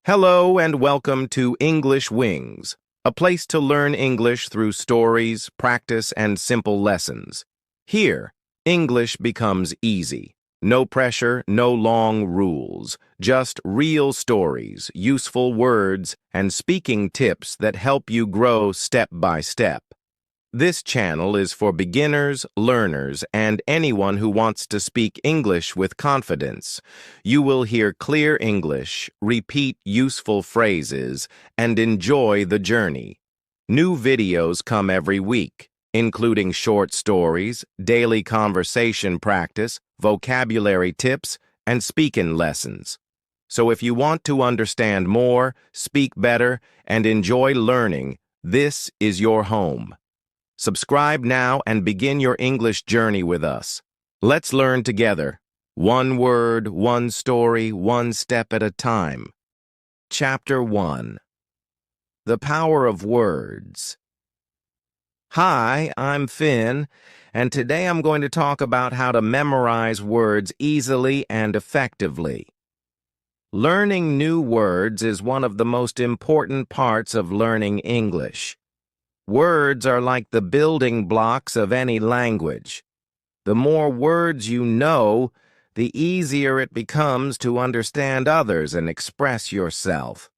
Hello and welcome to English Wings, a place to learn English through stories, practice, and simple lessons. Here, English becomes easy. No pressure, no long rules, just real stories, useful words, and speaking tips that help you grow step by step. This channel is for beginners, learners, and anyone who wants to speak English with confidence. You will hear clear English, repeat useful phrases, and enjoy the journey. New videos come every week, including short stories, daily conversation practice, vocabulary tips, and speaking lessons. So if you want to understand more, speak better, and enjoy learning, this is your home. Subscribe now and begin your English journey with us. Let's learn together. One word, one story, one step at a time. Chapter 1. The Power of Words. Hi, I'm Finn, and today I'm going to talk about how to memorize words easily and effectively. Learning new words is one of the most important parts of learning English. Words are like the building blocks of any language. The more words you know, the easier it becomes to understand others and express yourself.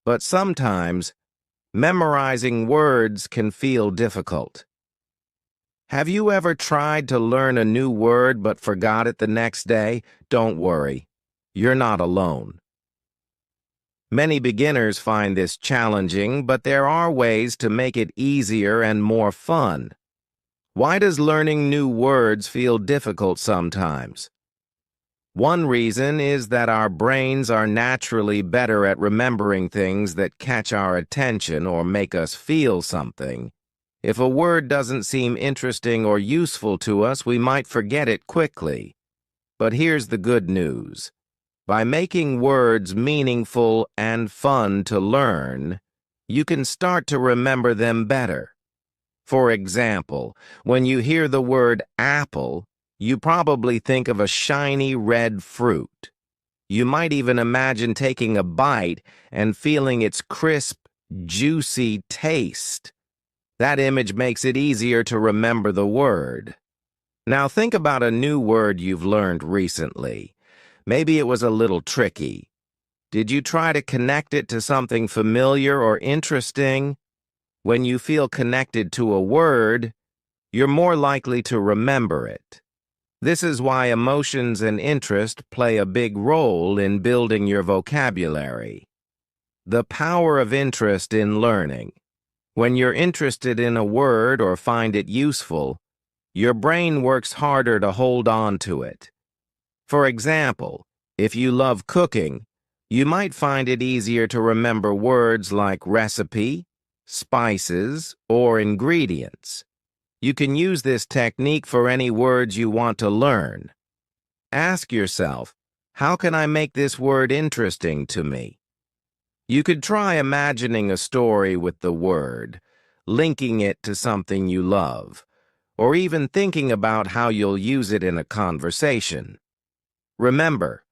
But sometimes, memorizing words can feel difficult. Have you ever tried to learn a new word but forgot it the next day? Don't worry, you're not alone. Many beginners find this challenging, but there are ways to make it easier and more fun. Why does learning new words feel difficult sometimes? One reason is that our brains are naturally better at remembering things that catch our attention or make us feel something. If a word doesn't seem interesting or useful to us, we might forget it quickly. But here's the good news. By making words meaningful and fun to learn, you can start to remember them better. For example, when you hear the word apple, you probably think of a shiny red fruit. You might even imagine taking a bite and feeling its crisp, juicy taste. That image makes it easier to remember the word. Now think about a new word you've learned recently. Maybe it was a little tricky. Did you try to connect it to something familiar or interesting? When you feel connected to a word, you're more likely to remember it. This is why emotions and interest play a big role in building your vocabulary. The power of interest in learning. When you're interested in a word or find it useful, your brain works harder to hold on to it. For example, if you love cooking, you might find it easier to remember words like recipe, spices, or ingredients. You can use this technique for any words you want to learn. Ask yourself, how can I make this word interesting to me? You could try imagining a story with the word, linking it to something you love, or even thinking about how you'll use it in a conversation. Remember,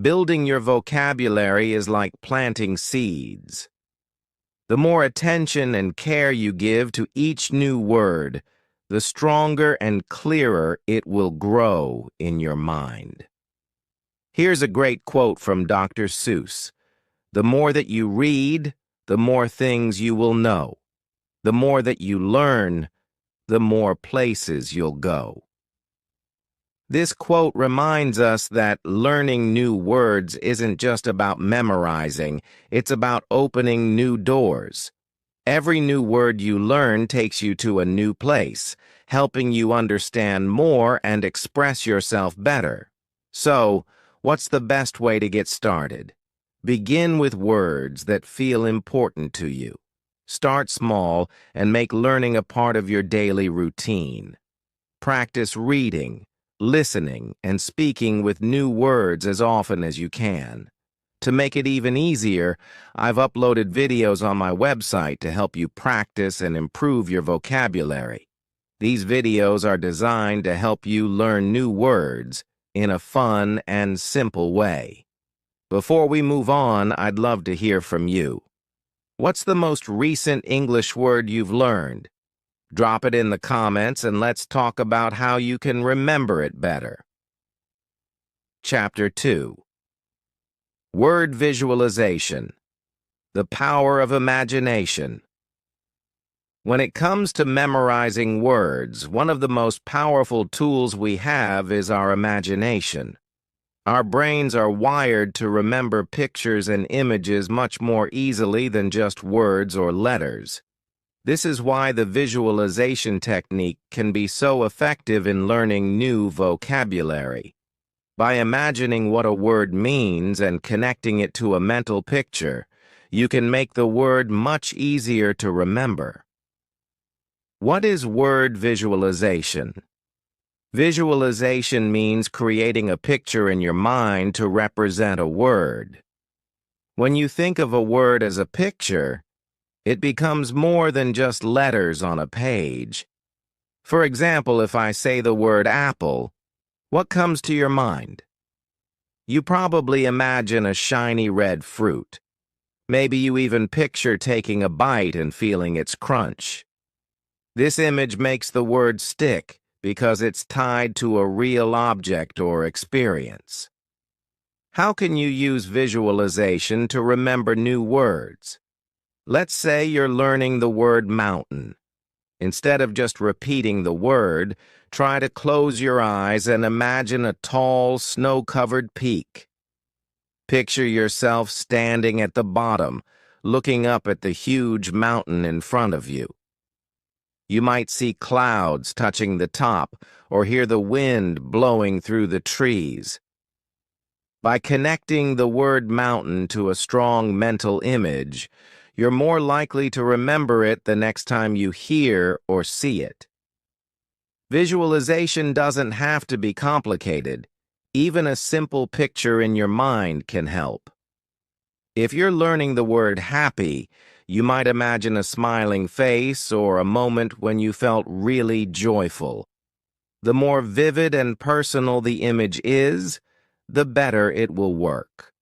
building your vocabulary is like planting seeds. The more attention and care you give to each new word, the stronger and clearer it will grow in your mind. Here's a great quote from Dr. Seuss. The more that you read, the more things you will know. The more that you learn, the more places you'll go. This quote reminds us that learning new words isn't just about memorizing, it's about opening new doors. Every new word you learn takes you to a new place, helping you understand more and express yourself better. So, what's the best way to get started? Begin with words that feel important to you. Start small and make learning a part of your daily routine. Practice reading, listening, and speaking with new words as often as you can. To make it even easier, I've uploaded videos on my website to help you practice and improve your vocabulary. These videos are designed to help you learn new words in a fun and simple way. Before we move on, I'd love to hear from you. What's the most recent English word you've learned? Drop it in the comments and let's talk about how you can remember it better. Chapter 2. Word Visualization. The Power of Imagination. When it comes to memorizing words, one of the most powerful tools we have is our imagination. Our brains are wired to remember pictures and images much more easily than just words or letters. This is why the visualization technique can be so effective in learning new vocabulary. By imagining what a word means and connecting it to a mental picture, you can make the word much easier to remember. What is word visualization? Visualization means creating a picture in your mind to represent a word. When you think of a word as a picture, it becomes more than just letters on a page. For example, if I say the word apple, what comes to your mind? You probably imagine a shiny red fruit. Maybe you even picture taking a bite and feeling its crunch. This image makes the word stick because it's tied to a real object or experience. How can you use visualization to remember new words? Let's say you're learning the word mountain. Instead of just repeating the word, try to close your eyes and imagine a tall, snow-covered peak. Picture yourself standing at the bottom, looking up at the huge mountain in front of you. You might see clouds touching the top or hear the wind blowing through the trees. By connecting the word mountain to a strong mental image, you're more likely to remember it the next time you hear or see it. Visualization doesn't have to be complicated. Even a simple picture in your mind can help. If you're learning the word happy, you might imagine a smiling face or a moment when you felt really joyful. The more vivid and personal the image is, the better it will work.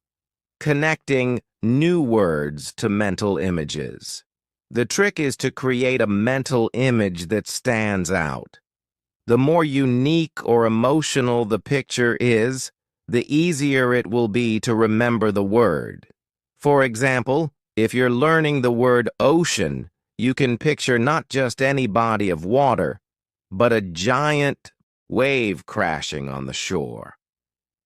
Connecting new words to mental images. The trick is to create a mental image that stands out. The more unique or emotional the picture is, the easier it will be to remember the word. For example, if you're learning the word ocean, you can picture not just any body of water, but a giant wave crashing on the shore.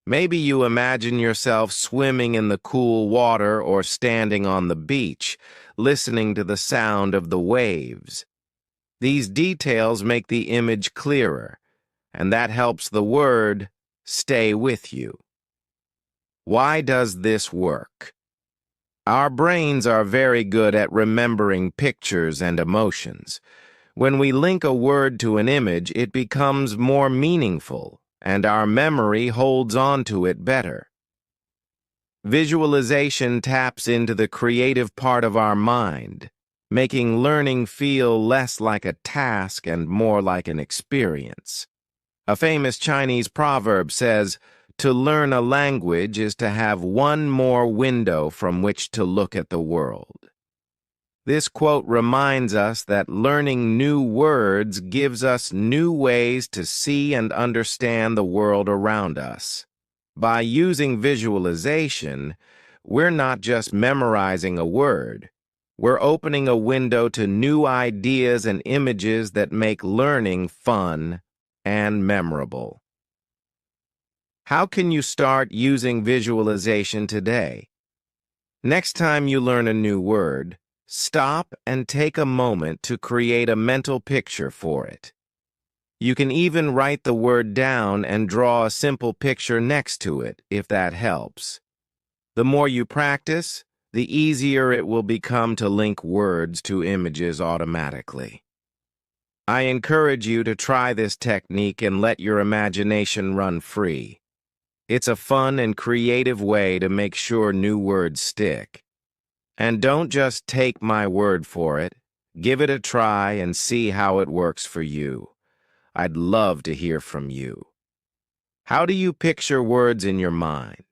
Maybe you imagine yourself swimming in the cool water or standing on the beach, listening to the sound of the waves. These details make the image clearer, and that helps the word stay with you. Why does this work? Our brains are very good at remembering pictures and emotions. When we link a word to an image, it becomes more meaningful, and our memory holds on to it better. Visualization taps into the creative part of our mind, making learning feel less like a task and more like an experience. A famous Chinese proverb says, "To learn a language is to have one more window from which to look at the world." This quote reminds us that learning new words gives us new ways to see and understand the world around us. By using visualization, we're not just memorizing a word. We're opening a window to new ideas and images that make learning fun and memorable. How can you start using visualization today? Next time you learn a new word, stop and take a moment to create a mental picture for it. You can even write the word down and draw a simple picture next to it, if that helps. The more you practice, the easier it will become to link words to images automatically. I encourage you to try this technique and let your imagination run free. It's a fun and creative way to make sure new words stick. And don't just take my word for it. Give it a try and see how it works for you. I'd love to hear from you. How do you picture words in your mind?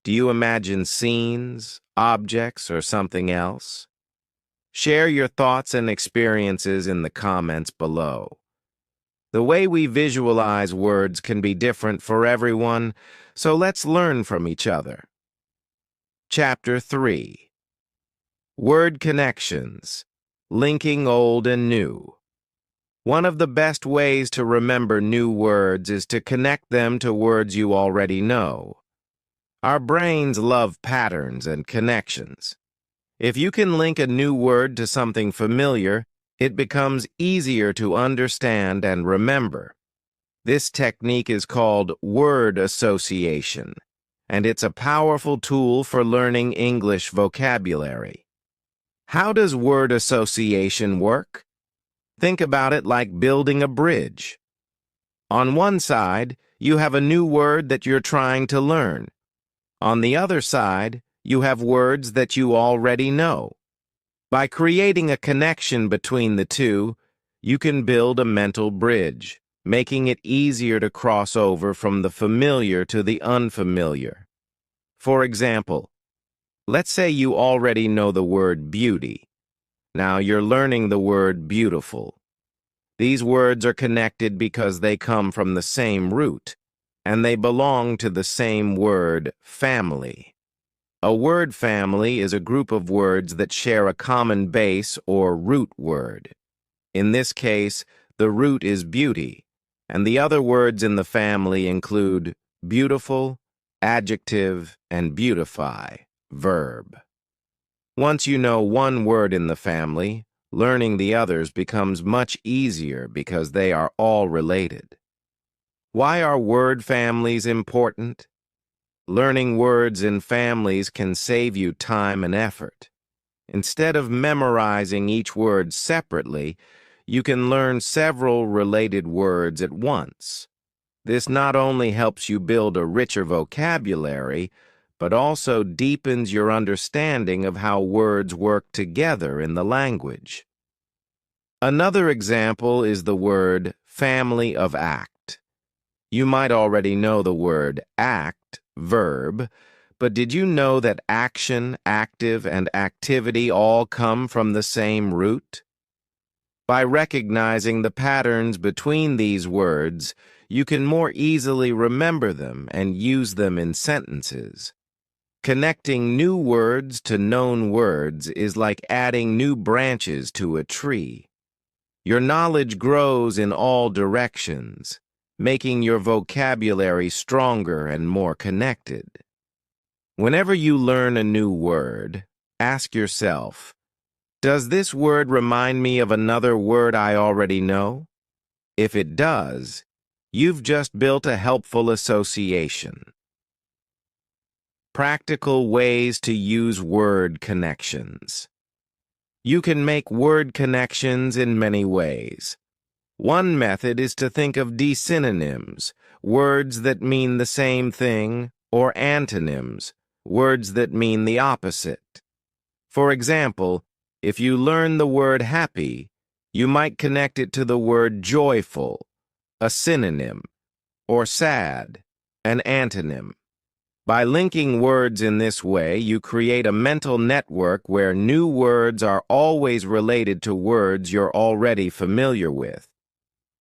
Do you imagine scenes, objects, or something else? Share your thoughts and experiences in the comments below. The way we visualize words can be different for everyone, so let's learn from each other. Chapter 3. Word Connections, Linking Old and New. One of the best ways to remember new words is to connect them to words you already know. Our brains love patterns and connections. If you can link a new word to something familiar, it becomes easier to understand and remember. This technique is called word association, and it's a powerful tool for learning English vocabulary. How does word association work? Think about it like building a bridge. On one side, you have a new word that you're trying to learn. On the other side, you have words that you already know. By creating a connection between the two, you can build a mental bridge, making it easier to cross over from the familiar to the unfamiliar. For example, let's say you already know the word beauty. Now you're learning the word beautiful. These words are connected because they come from the same root, and they belong to the same word, family. A word family is a group of words that share a common base or root word. In this case, the root is beauty, and the other words in the family include beautiful, adjective, and beautify, verb. Once you know one word in the family, learning the others becomes much easier because they are all related. Why are word families important? Learning words in families can save you time and effort. Instead of memorizing each word separately, you can learn several related words at once. This not only helps you build a richer vocabulary, but also deepens your understanding of how words work together in the language. Another example is the word family of act. You might already know the word act, verb, but did you know that action, active, and activity all come from the same root? By recognizing the patterns between these words, you can more easily remember them and use them in sentences. Connecting new words to known words is like adding new branches to a tree. Your knowledge grows in all directions, making your vocabulary stronger and more connected. Whenever you learn a new word, ask yourself, does this word remind me of another word I already know? If it does, you've just built a helpful association. Practical ways to use word connections. You can make word connections in many ways. One method is to think of desynonyms, words that mean the same thing, or antonyms, words that mean the opposite. For example, if you learn the word happy, you might connect it to the word joyful, a synonym, or sad, an antonym. By linking words in this way, you create a mental network where new words are always related to words you're already familiar with.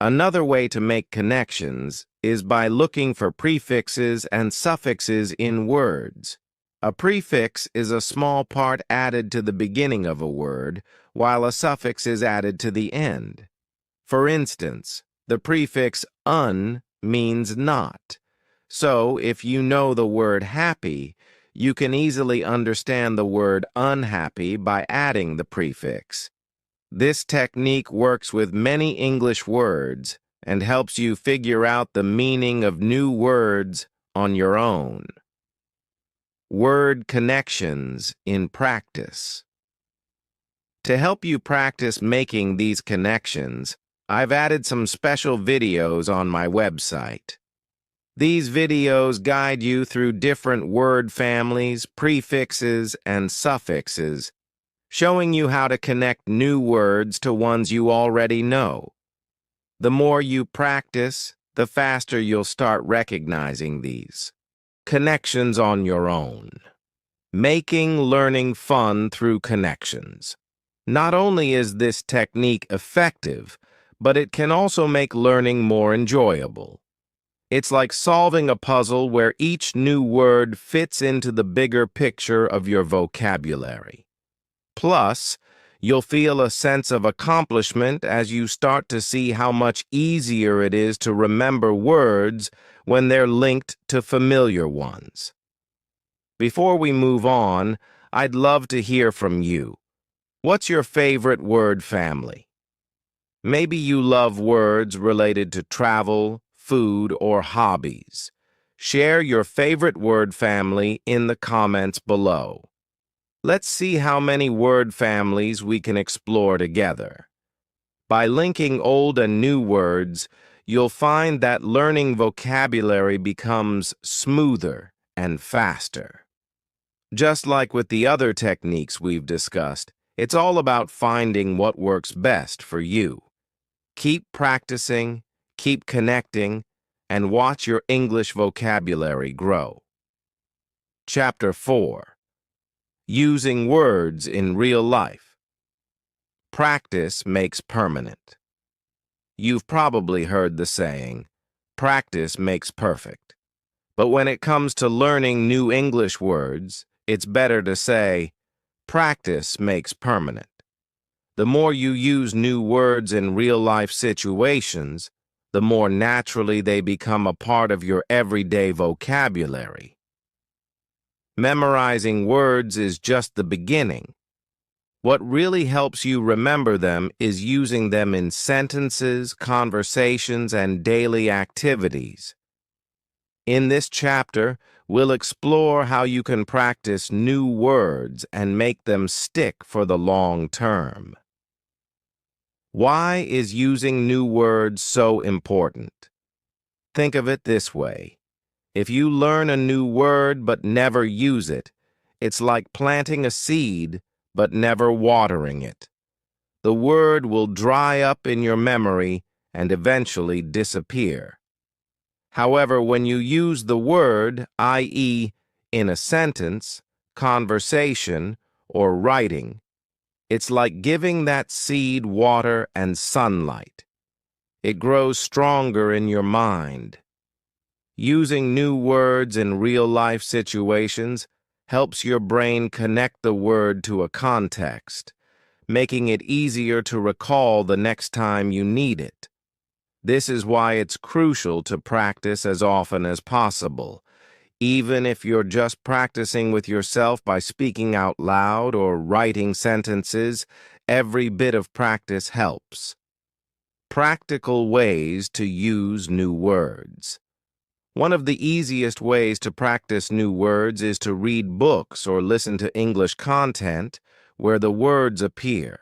Another way to make connections is by looking for prefixes and suffixes in words. A prefix is a small part added to the beginning of a word, while a suffix is added to the end. For instance, the prefix un means not. So, if you know the word happy, you can easily understand the word unhappy by adding the prefix. This technique works with many English words and helps you figure out the meaning of new words on your own. Word connections in practice. To help you practice making these connections, I've added some special videos on my website. These videos guide you through different word families, prefixes, and suffixes, showing you how to connect new words to ones you already know. The more you practice, the faster you'll start recognizing these. Connections on your own. Making learning fun through connections. Not only is this technique effective, but it can also make learning more enjoyable. It's like solving a puzzle where each new word fits into the bigger picture of your vocabulary. Plus, you'll feel a sense of accomplishment as you start to see how much easier it is to remember words when they're linked to familiar ones. Before we move on, I'd love to hear from you. What's your favorite word family? Maybe you love words related to travel, food, or hobbies. Share your favorite word family in the comments below. Let's see how many word families we can explore together. By linking old and new words, you'll find that learning vocabulary becomes smoother and faster. Just like with the other techniques we've discussed, it's all about finding what works best for you. Keep practicing, keep connecting, and watch your English vocabulary grow. Chapter 4. Using words in real life. Practice makes permanent. You've probably heard the saying, practice makes perfect. But when it comes to learning new English words, it's better to say, practice makes permanent. The more you use new words in real-life situations, the more naturally they become a part of your everyday vocabulary. Memorizing words is just the beginning. What really helps you remember them is using them in sentences, conversations, and daily activities. In this chapter, we'll explore how you can practice new words and make them stick for the long term. Why is using new words so important? Think of it this way. If you learn a new word but never use it, it's like planting a seed but never watering it. The word will dry up in your memory and eventually disappear. However, when you use the word, i.e., in a sentence, conversation, or writing, it's like giving that seed water and sunlight. It grows stronger in your mind. Using new words in real-life situations helps your brain connect the word to a context, making it easier to recall the next time you need it. This is why it's crucial to practice as often as possible. Even if you're just practicing with yourself by speaking out loud or writing sentences, every bit of practice helps. Practical ways to use new words. One of the easiest ways to practice new words is to read books or listen to English content where the words appear.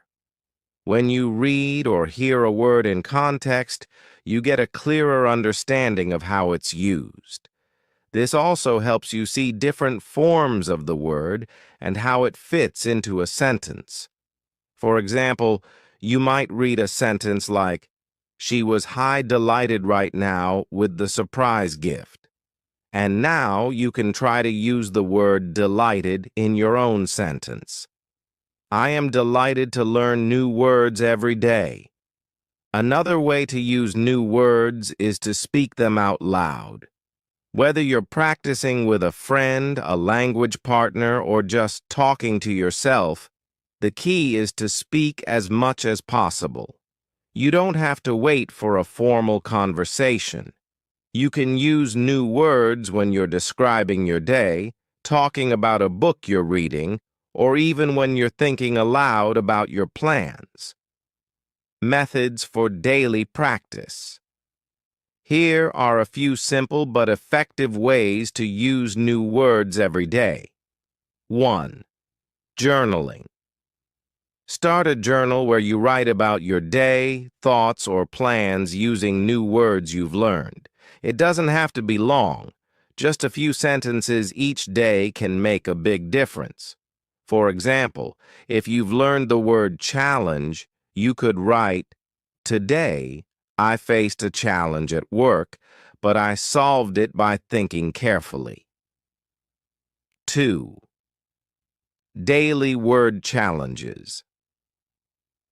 When you read or hear a word in context, you get a clearer understanding of how it's used. This also helps you see different forms of the word and how it fits into a sentence. For example, you might read a sentence like, "She was high delighted right now with the surprise gift." And now you can try to use the word delighted in your own sentence. I am delighted to learn new words every day. Another way to use new words is to speak them out loud. Whether you're practicing with a friend, a language partner, or just talking to yourself, the key is to speak as much as possible. You don't have to wait for a formal conversation. You can use new words when you're describing your day, talking about a book you're reading, or even when you're thinking aloud about your plans. Methods for daily practice. Here are a few simple but effective ways to use new words every day. 1. Journaling. Start a journal where you write about your day, thoughts, or plans using new words you've learned. It doesn't have to be long. Just a few sentences each day can make a big difference. For example, if you've learned the word challenge, you could write, "Today, I faced a challenge at work, but I solved it by thinking carefully." 2. Daily word challenges.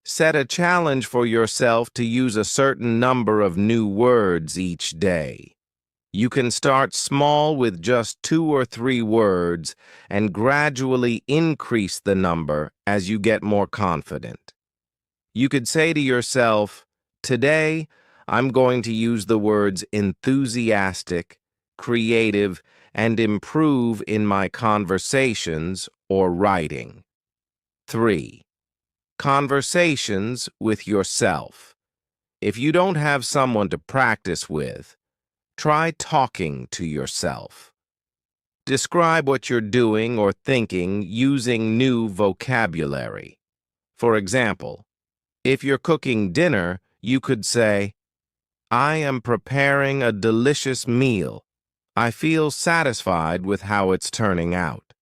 Set a challenge for yourself to use a certain number of new words each day. You can start small with just 2 or 3 words and gradually increase the number as you get more confident. You could say to yourself, "Today, I'm going to use the words enthusiastic, creative, and improve in my conversations or writing." 3. Conversations with yourself. If you don't have someone to practice with, try talking to yourself. Describe what you're doing or thinking using new vocabulary. For example, if you're cooking dinner, you could say, "I am preparing a delicious meal. I feel satisfied with how it's turning out."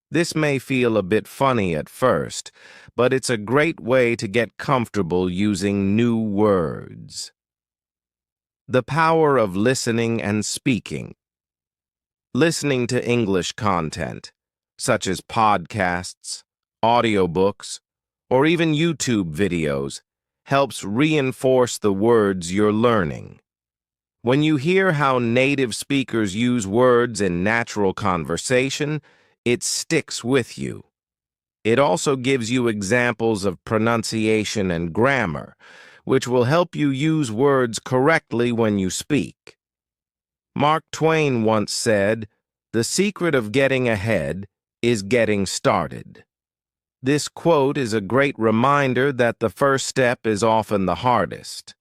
This may feel a bit funny at first, but it's a great way to get comfortable using new words. The power of listening and speaking. Listening to English content, such as podcasts, audiobooks, or even YouTube videos, helps reinforce the words you're learning. When you hear how native speakers use words in natural conversation, it sticks with you. It also gives you examples of pronunciation and grammar, which will help you use words correctly when you speak. Mark Twain once said, "The secret of getting ahead is getting started." This quote is a great reminder that the first step is often the hardest.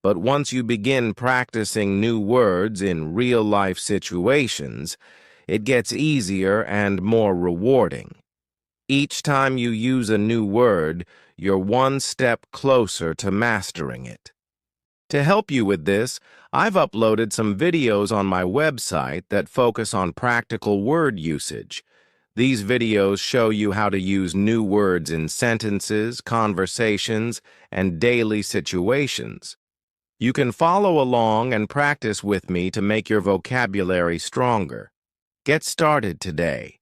But once you begin practicing new words in real-life situations, it gets easier and more rewarding. Each time you use a new word, you're one step closer to mastering it. To help you with this, I've uploaded some videos on my website that focus on practical word usage. These videos show you how to use new words in sentences, conversations, and daily situations. You can follow along and practice with me to make your vocabulary stronger. Get started today.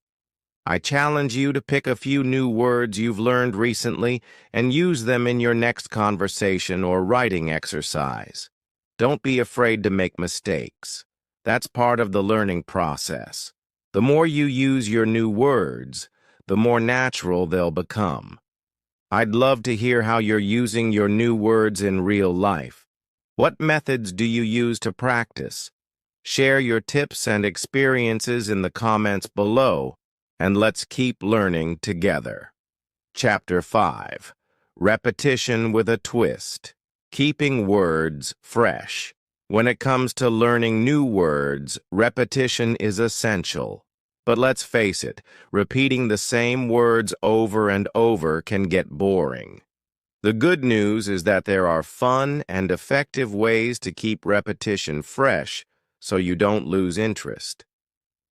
I challenge you to pick a few new words you've learned recently and use them in your next conversation or writing exercise. Don't be afraid to make mistakes. That's part of the learning process. The more you use your new words, the more natural they'll become. I'd love to hear how you're using your new words in real life. What methods do you use to practice? Share your tips and experiences in the comments below, and let's keep learning together. Chapter 5. Repetition with a Twist. Keeping words fresh. When it comes to learning new words, repetition is essential. But let's face it, repeating the same words over and over can get boring. The good news is that there are fun and effective ways to keep repetition fresh so you don't lose interest.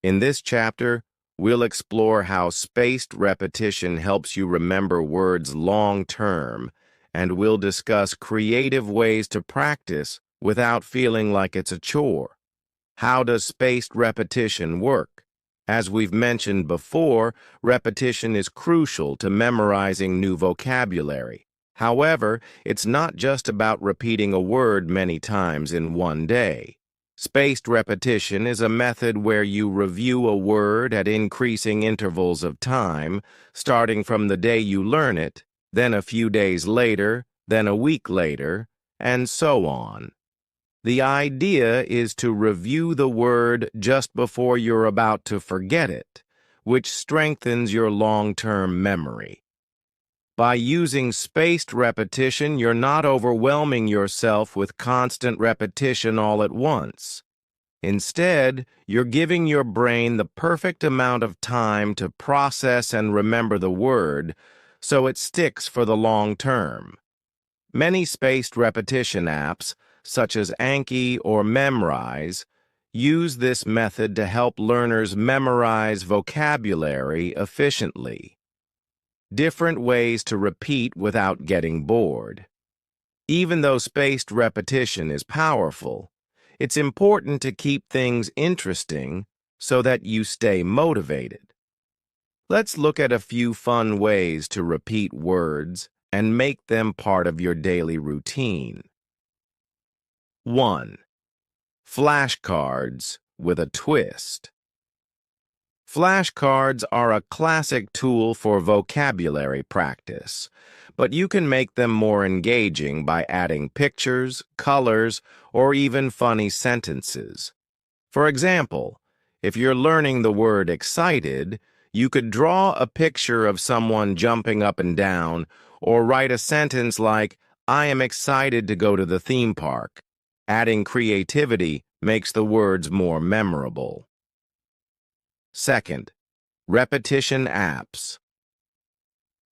In this chapter, we'll explore how spaced repetition helps you remember words long-term, and we'll discuss creative ways to practice without feeling like it's a chore. How does spaced repetition work? As we've mentioned before, repetition is crucial to memorizing new vocabulary. However, it's not just about repeating a word many times in one day. Spaced repetition is a method where you review a word at increasing intervals of time, starting from the day you learn it, then a few days later, then a week later, and so on. The idea is to review the word just before you're about to forget it, which strengthens your long-term memory. By using spaced repetition, you're not overwhelming yourself with constant repetition all at once. Instead, you're giving your brain the perfect amount of time to process and remember the word, so it sticks for the long term. Many spaced repetition apps, such as Anki or Memrise, use this method to help learners memorize vocabulary efficiently. Different ways to repeat without getting bored. Even though spaced repetition is powerful, it's important to keep things interesting so that you stay motivated. Let's look at a few fun ways to repeat words and make them part of your daily routine. 1. Flashcards with a twist. Flashcards are a classic tool for vocabulary practice, but you can make them more engaging by adding pictures, colors, or even funny sentences. For example, if you're learning the word excited, you could draw a picture of someone jumping up and down, or write a sentence like, "I am excited to go to the theme park." Adding creativity makes the words more memorable. 2. Repetition apps.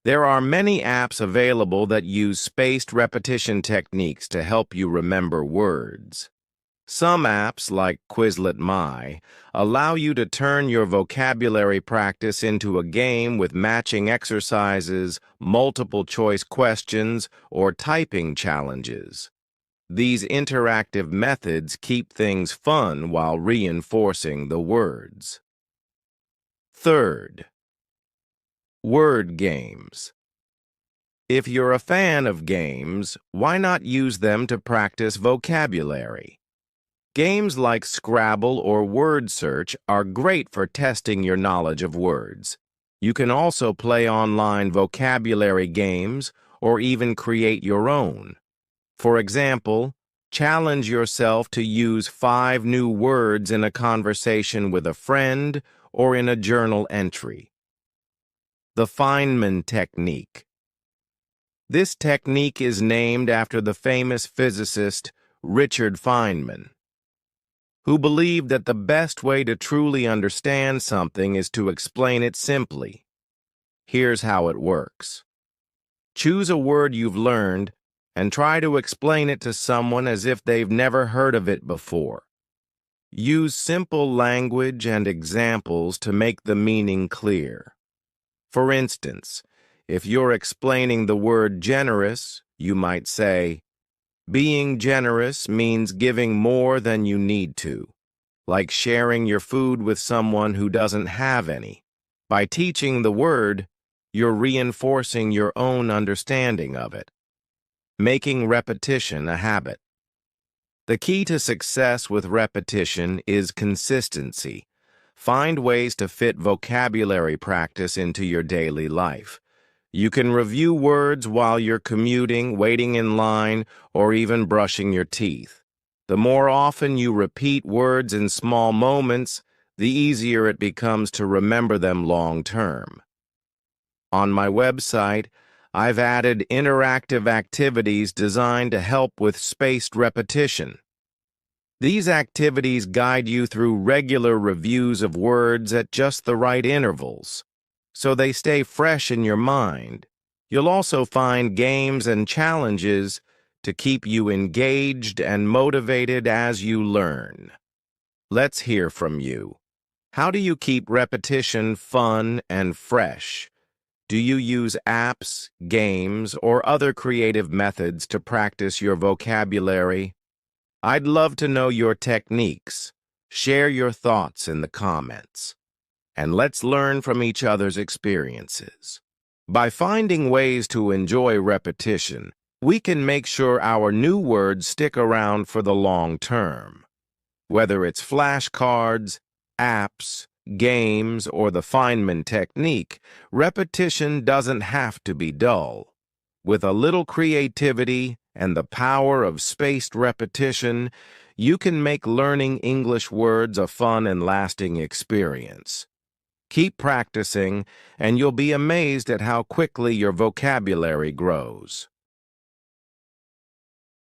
There are many apps available that use spaced repetition techniques to help you remember words. Some apps, like Quizlet My, allow you to turn your vocabulary practice into a game with matching exercises, multiple-choice questions, or typing challenges. These interactive methods keep things fun while reinforcing the words. 3. Word games. If you're a fan of games, why not use them to practice vocabulary? Games like Scrabble or Word Search are great for testing your knowledge of words. You can also play online vocabulary games or even create your own. For example, challenge yourself to use 5 new words in a conversation with a friend or in a journal entry. The Feynman Technique. This technique is named after the famous physicist Richard Feynman, who believed that the best way to truly understand something is to explain it simply. Here's how it works. Choose a word you've learned and try to explain it to someone as if they've never heard of it before. Use simple language and examples to make the meaning clear. For instance, if you're explaining the word generous, you might say, "Being generous means giving more than you need to, like sharing your food with someone who doesn't have any." By teaching the word, you're reinforcing your own understanding of it, making repetition a habit. The key to success with repetition is consistency. Find ways to fit vocabulary practice into your daily life. You can review words while you're commuting, waiting in line, or even brushing your teeth. The more often you repeat words in small moments, the easier it becomes to remember them long term. On my website, I've added interactive activities designed to help with spaced repetition. These activities guide you through regular reviews of words at just the right intervals, so they stay fresh in your mind. You'll also find games and challenges to keep you engaged and motivated as you learn. Let's hear from you. How do you keep repetition fun and fresh? Do you use apps, games, or other creative methods to practice your vocabulary? I'd love to know your techniques. Share your thoughts in the comments. And let's learn from each other's experiences. By finding ways to enjoy repetition, we can make sure our new words stick around for the long term. Whether it's flashcards, apps, games, or the Feynman technique, repetition doesn't have to be dull. With a little creativity and the power of spaced repetition, you can make learning English words a fun and lasting experience. Keep practicing, and you'll be amazed at how quickly your vocabulary grows.